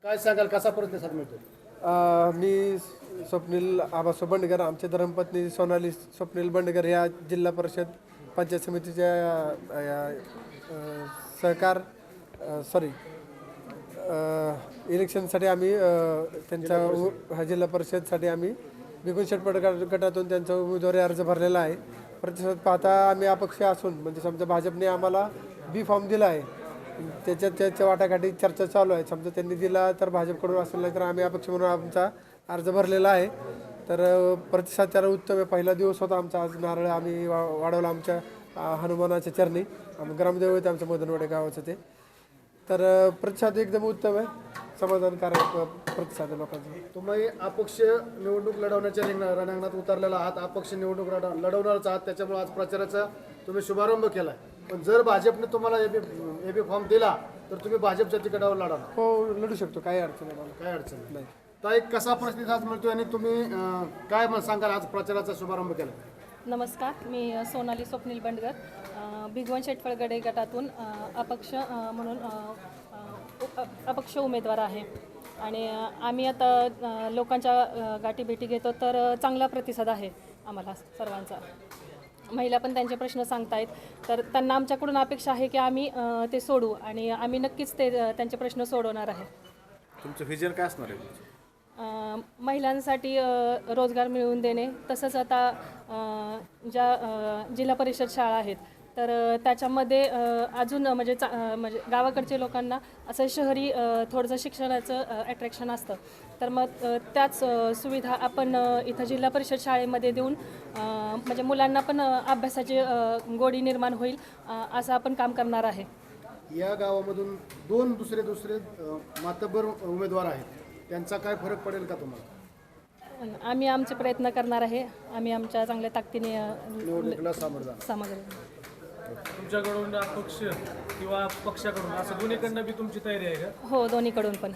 काय सांगाल, कसा प्रतिसाद मिळतो? मी स्वप्नील आबासो बंडगर, आमचे धर्मपत्नी सोनाली स्वप्नील बंडगर या जिल्हा परिषद पंचायत समितीच्या सहकार इलेक्शनसाठी आम्ही त्यांच्या जिल्हा परिषदसाठी आम्ही भिगुन शेटपट गटातून त्यांचा उमेदवारी अर्ज भरलेला आहे. प्रतिसाद पाहता आम्ही अपक्ष असून म्हणजे समजा भाजपने आम्हाला बी फॉर्म दिला आहे, त्याच्या वाटाघाटी चर्चा चालू आहे. समजा त्यांनी दिला तर भाजपकडून असेल, नाही तर आम्ही अपक्ष म्हणून आमचा अर्ज भरलेला आहे. तर प्रतिसाद त्याला उत्तम आहे. पहिला दिवस होता आमचा. आज नारळ आम्ही वाढवला आमच्या हनुमानाच्या चरणी. आम्ही ग्रामदैवत आमच्या मदनवाडे गावाचं ते. तर प्रतिसाद एकदम उत्तम आहे, समाधानकारक प्रतिसाद आहे लोकांचा. तुम्ही अपक्ष निवडणूक लढवण्याच्या रणांगणात उतरलेला आहात, अपक्ष निवडणूक लढवणारच आहात, त्याच्यामुळे आज प्रचाराचा तुम्ही शुभारंभ केला. पण जर भाजपने तुम्हाला एबी फॉर्म दिला तर तुम्ही भाजपच्या तिकिटावर लढा? हो, लढू शकतो, काही अडचण नाही मला. काय अडचण नाही. तर एक कसा प्रतिसाद मिळतो आणि तुम्ही काय सांगाल, आज प्रचाराचा शुभारंभ केला? नमस्कार, मी सोनाली स्वप्नील बंडगर, भिगवण शेटफळ गडे गटातून अपक्ष म्हणून अपक्ष उमेदवार आहे. आणि आम्ही आता लोकांच्या गाठीभेटी घेतो, तर चांगला प्रतिसाद आहे आम्हाला सर्वांचा. महिला पण त्यांचे प्रश्न सांगतायत, तर त्यांना आमच्याकडून अपेक्षा आहे की आम्ही ते सोडू आणि आम्ही नक्कीच ते त्यांचे प्रश्न सोडवणार आहे. तुमचं व्हिजन काय असणार आहे? महिलांसाठी रोजगार मिळवून देणे, तसंच आता ज्या जिल्हा परिषद शाळा आहेत तर त्याच्यामध्ये अजून म्हणजे गावाकडच्या लोकांना असं शहरी थोडंसं शिक्षणाचं अट्रॅक्शन असतं, तर मग त्याच सुविधा आपण इथं जिल्हा परिषद शाळेमध्ये देऊन म्हणजे मुलांना पण अभ्यासाची गोडी निर्माण होईल असं आपण काम करणार आहे. या गावामधून दोन दुसरे मातब्बर उमेदवार आहेत, त्यांचा काय फरक पडेल का तुम्हाला? आम्ही आमचे प्रयत्न करणार आहे. आम्ही आमच्या चांगल्या ताकदीने निवडणुकीला सामोरे. तुमच्याकडून अपक्ष किंवा पक्षाकडून असं दोन्हीकडनं बी तुमची तयारी आहे का? हो, दोन्हीकडून पण.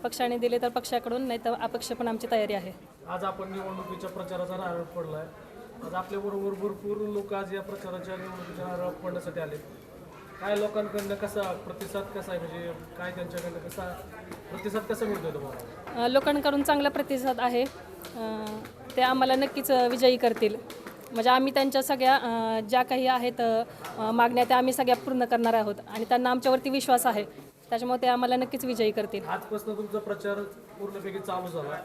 पक्षाने दिले तर पक्षाकडून, नाही तर अपक्ष पण आमची तयारी आहे. आज आपण निवडणुकीच्या प्रचाराचा नारळ पडलाय. आज आपल्याबरोबर भरपूर लोक आज या प्रचाराच्या निवडणुकीच्या नारळ पडण्यासाठी आले. काय लोकांकडनं कसा प्रतिसाद कसा आहे, म्हणजे काय त्यांच्याकडनं कसा प्रतिसाद कसा मिळतो तुम्हाला? लोकांकडून चांगला प्रतिसाद आहे. ते आम्हाला नक्कीच विजयी करतील. म्हणजे आम्ही त्यांच्या सगळ्या ज्या काही आहेत मागण्या त्या आम्ही सगळ्या पूर्ण करणार आहोत आणि त्यांना आमच्यावरती विश्वास आहे, त्याच्यामुळे ते आम्हाला नक्कीच विजयी करतील. आजपासून तुमचा प्रचार पूर्णपैकी चालू झाला.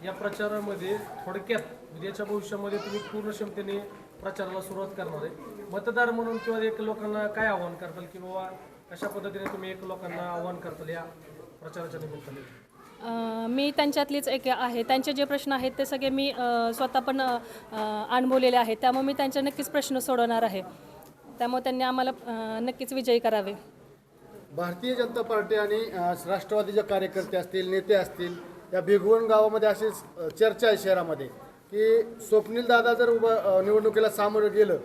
या प्रचारामध्ये थोडक्यात उद्याच्या भविष्यामध्ये तुम्ही पूर्ण क्षमतेने प्रचाराला सुरुवात करणार आहे. मतदार म्हणून किंवा एक लोकांना काय आव्हान करताल की बाबा कशा पद्धतीने तुम्ही एक लोकांना आव्हान करताल या प्रचाराच्या निमित्ताने? मी त्यांच्यातलीच एक आहे. त्यांचे जे प्रश्न आहेत ते सगळे मी स्वतः पण अनुभवलेले आहेत, त्यामुळे मी त्यांचे नक्कीच प्रश्न सोडवणार आहे. त्यामुळे त्यांनी आम्हाला नक्कीच विजयी करावे. भारतीय जनता पार्टी आणि राष्ट्रवादीचे कार्यकर्ते असतील, नेते असतील, या भिगवण गावामध्ये अशी चर्चा आहे शहरामध्ये की स्वप्नील दादा जर निवडणुकीला सामोरं गेलं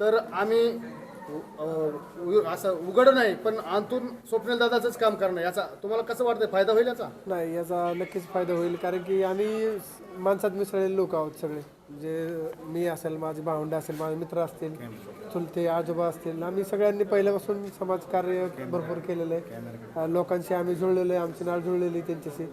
तर आम्ही असं उघड नाही पण आंतून स्वप्नील दादाचंच काम करणं. याचा तुम्हाला कसं वाटतं, फायदा होईल याचा? नाही, याचा नक्कीच फायदा होईल, कारण की आम्ही माणसात मिसळलेले लोक आहोत सगळे. म्हणजे मी असेल, माझे भावंड असेल, माझे मित्र असतील, चुलते आजोबा असतील, आम्ही सगळ्यांनी पहिल्यापासून समाजकार्य भरपूर केलेलं आहे. लोकांशी आम्ही जुळलेलो आहे, आमची नाळ जुळलेली त्यांच्याशी.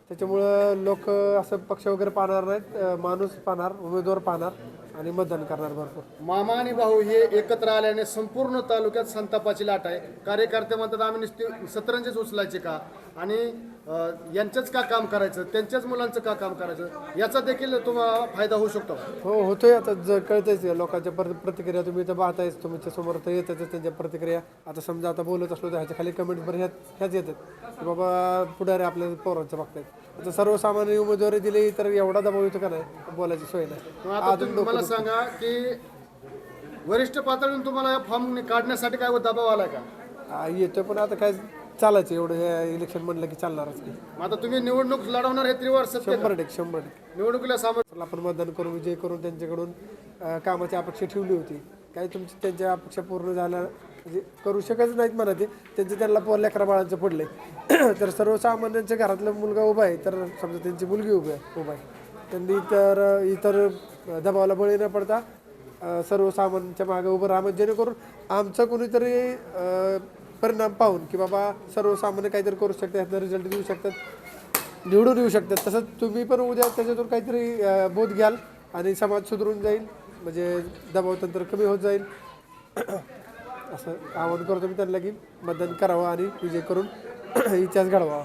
त्याच्यामुळं लोक असं पक्ष वगैरे पाहणार नाहीत, माणूस पाहणार, उमेदवार पाहणार आणि मतदान करणार भरपूर. मामा आणि भाऊ हे एकत्र आल्याने संपूर्ण तालुक्यात संतापाची लाट आहे. कार्यकर्ते म्हणतात आम्ही नुसते सतरंजीच उचलायचे का आणि यांचंच का काम करायचं, त्यांच्याच मुलांचं का काम करायचं, याचा देखील तुम्हाला फायदा होऊ शकतो? हो, होतोय. आता कळतंयच लोकांच्या प्रतिक्रिया. तुम्ही तर पाहतायच, तुमच्या समोर तर येतातच त्यांच्या प्रतिक्रिया. आता समजा आता बोलत असलो तर ह्याच्या खाली कमेंटवर ह्याच येतात की बाबा पुढारी आपल्या पोरांचं बघतायत. आता सर्वसामान्य उमेदवारी दिली तर एवढा दबाव येतो का नाही, बोलायची सोय नाही. आता तुम्ही मला सांगा की वरिष्ठ पातळीवरून तुम्हाला या फॉर्म काढण्यासाठी काय दबाव आलाय का? येतोय, पण आता काय चालायचं, एवढं इलेक्शन म्हणलं की चालणारच की. आता तुम्ही निवडणूक लढवणार हे त्रिवार सत्य? 100% निवडणुकीला सामोरं आपण मतदान करून विजय करून त्यांच्याकडून कामाची अपेक्षा ठेवली होती. काही तुमची त्यांच्या अपेक्षा पूर्ण झाल्या म्हणजे करू शकत नाहीत म्हणा. ते त्यांचं त्यांना लेकरा बाळांचं पडलंय. तर सर्वसामान्यांच्या घरातला मुलगा उभा आहे, तर समजा त्यांची मुलगी उभा आहे, त्यांनी इतर दबावाला बळी न पडता सर्वसामान्यांच्या मागे उभं राहा, जेणेकरून आमचं कोणीतरी परिणाम पाहून की बाबा सर्वसामान्य काहीतरी करू शकतात, ह्याचा रिझल्ट देऊ शकतात, निवडून येऊ शकतात. तसंच तुम्ही पण उद्या त्याच्यातून काहीतरी बोध घ्याल आणि समाज सुधरून जाईल, म्हणजे दबाव तंत्र कमी होत जाईल. असं आवाहन करतो मी त्यांना की मतदान करावं आणि विजय करून इतिहास घडवावा.